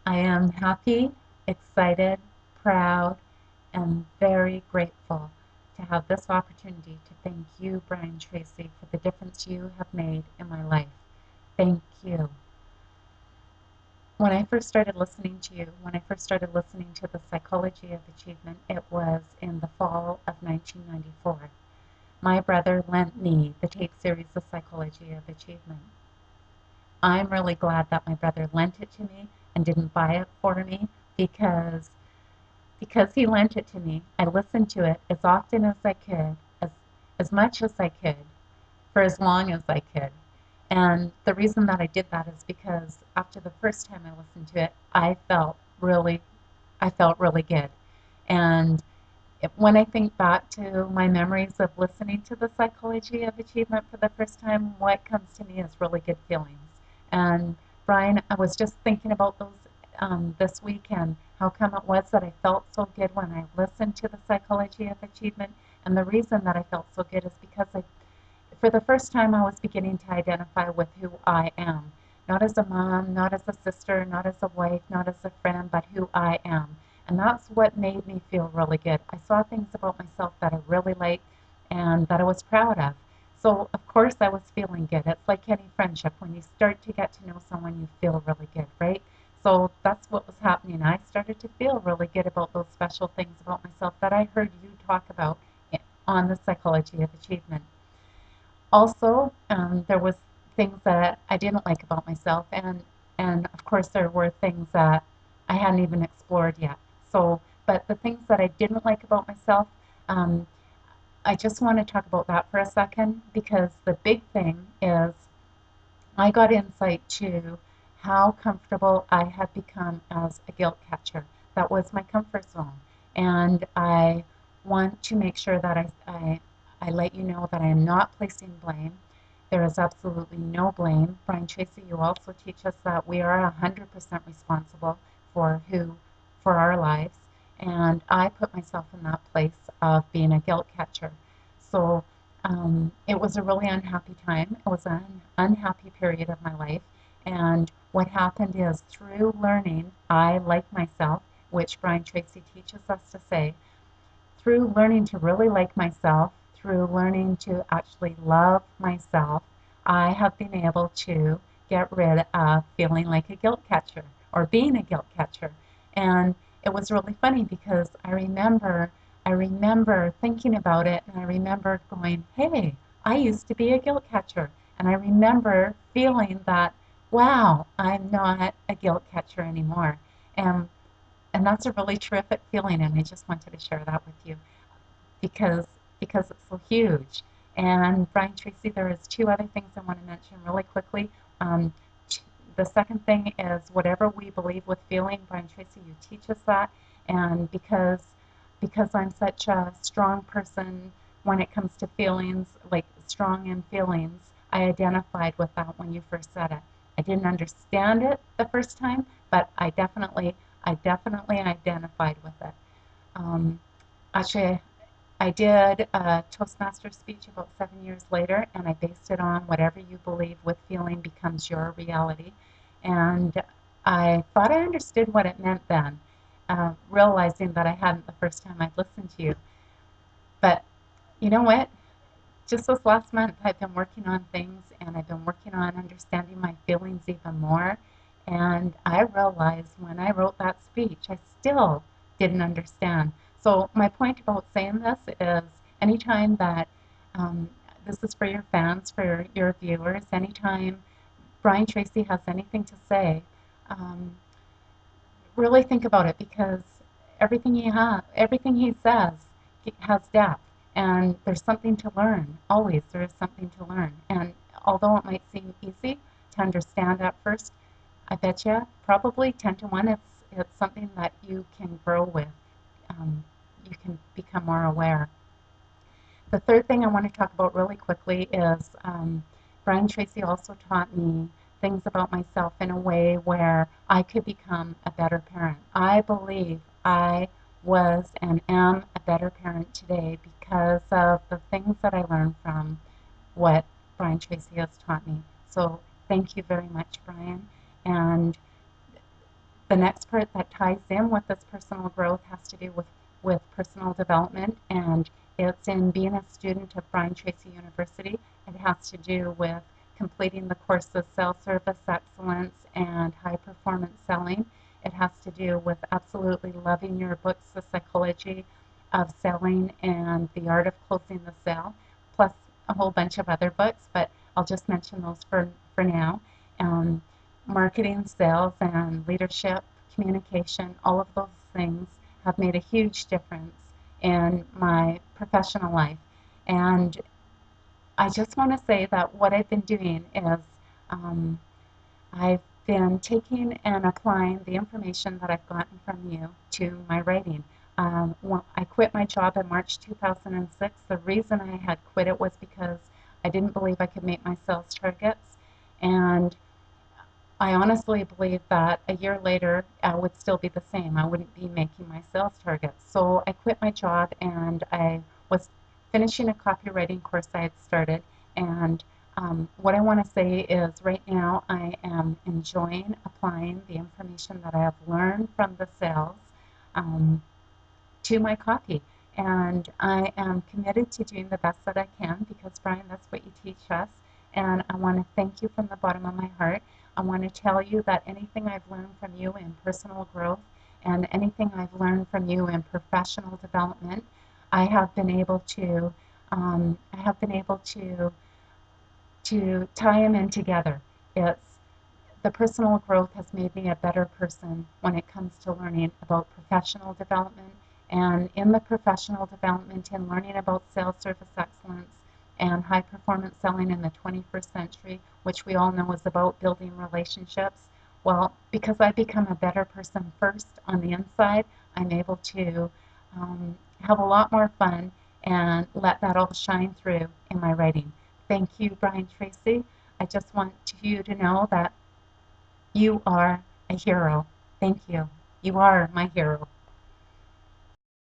I am happy, excited, proud, and very grateful to have this opportunity to thank you, Brian Tracy, for the difference you have made in my life. Thank you. When I first started listening to you, when I first started listening to the psychology of achievement, it was in the fall of 1994. My brother lent me the tape series, The Psychology of Achievement. I'm really glad that my brother lent it to me and didn't buy it for me because he lent it to me. I listened to it as often as I could, as much as I could, for as long as I could. And the reason that I did that is because after the first time I listened to it, I felt really good. And when I think back to my memories of listening to the psychology of achievement for the first time, what comes to me is really good feelings. And Brian, I was just thinking about those this weekend, how come it was that I felt so good when I listened to the psychology of achievement. And the reason that I felt so good is because for the first time, I was beginning to identify with who I am. Not as a mom, not as a sister, not as a wife, not as a friend, but who I am. And that's what made me feel really good. I saw things about myself that I really liked and that I was proud of. So, of course, I was feeling good. It's like any friendship. When you start to get to know someone, you feel really good, right? So that's what was happening. I started to feel really good about those special things about myself that I heard you talk about on the psychology of achievement. Also, there was things that I didn't like about myself, and of course there were things that I hadn't even explored yet. So, but the things that I didn't like about myself, um, I just want to talk about that for a second because the big thing is I got insight to how comfortable I had become as a guilt catcher. That was my comfort zone. And I want to make sure that I let you know that I am not placing blame. There is absolutely no blame. Brian Tracy, you also teach us that we are 100% responsible for for our lives. And I put myself in that place of being a guilt catcher. So it was a really unhappy time. It was an unhappy period of my life. And what happened is through learning, I like myself, which Brian Tracy teaches us to say, through learning to really like myself, through learning to actually love myself, I have been able to get rid of feeling like a guilt catcher or being a guilt catcher. And it was really funny because I remember thinking about it and I remember going, hey, I used to be a guilt catcher. And I remember feeling that, wow, I'm not a guilt catcher anymore. And and that's a really terrific feeling, and I just wanted to share that with you because it's so huge. And Brian Tracy, there is two other things I want to mention really quickly. Um, the second thing is whatever we believe with feeling, Brian Tracy, you teach us that, and because I'm such a strong person when it comes to feelings, like strong in feelings, I identified with that when you first said it. I didn't understand it the first time, but I definitely identified with it. Um, Actually, I did a Toastmaster speech about 7 years later, and I based it on whatever you believe with feeling becomes your reality. And I thought I understood what it meant then, realizing that I hadn't the first time I'd listened to you. But you know what? Just this last month, I've been working on things and I've been working on understanding my feelings even more. And I realized when I wrote that speech, I still didn't understand. So, my point about saying this is anytime that um, this is for your fans, for your viewers, anytime Brian Tracy has anything to say, um, really think about it because everything he says has depth, and there's something to learn. Always, there is something to learn. And although it might seem easy to understand at first, I bet you probably 10 to 1, it's something that you can grow with. You can become more aware. The third thing I want to talk about really quickly is Brian Tracy also taught me things about myself in a way where I could become a better parent. I believe I was and am a better parent today because of the things that I learned from what Brian Tracy has taught me. So thank you very much, Brian. And The next part that ties in with this personal growth has to do with personal development, and it's in being a student of Brian Tracy University. It has to do with completing the courses Sales Service Excellence and High Performance Selling. It has to do with absolutely loving your books, The Psychology of Selling and The Art of Closing the Sale, plus a whole bunch of other books, but I'll just mention those for now. Um, Marketing, sales, and leadership, communication, all of those things have made a huge difference in my professional life. And I just want to say that what I've been doing is um, I've been taking and applying the information that I've gotten from you to my writing. Well, I quit my job in March 2006. The reason I had quit it was because I didn't believe I could meet my sales targets. And I honestly believe that a year later I would still be the same. I wouldn't be making my sales targets. So I quit my job and I was finishing a copywriting course I had started. And what I want to say is right now I am enjoying applying the information that I have learned from the sales um, to my copy. And I am committed to doing the best that I can because, Brian, that's what you teach us. And I want to thank you from the bottom of my heart. I want to tell you that anything I've learned from you in personal growth and anything I've learned from you in professional development, I have been able to, I have been able to tie them in together. It's the personal growth has made me a better person when it comes to learning about professional development. And in the professional development and learning about sales service excellence and high performance selling in the 21st century, which we all know is about building relationships, well, because I become a better person first on the inside, I'm able to have a lot more fun and let that all shine through in my writing. Thank you, Brian Tracy. I just want you to know that you are a hero. Thank you. You are my hero.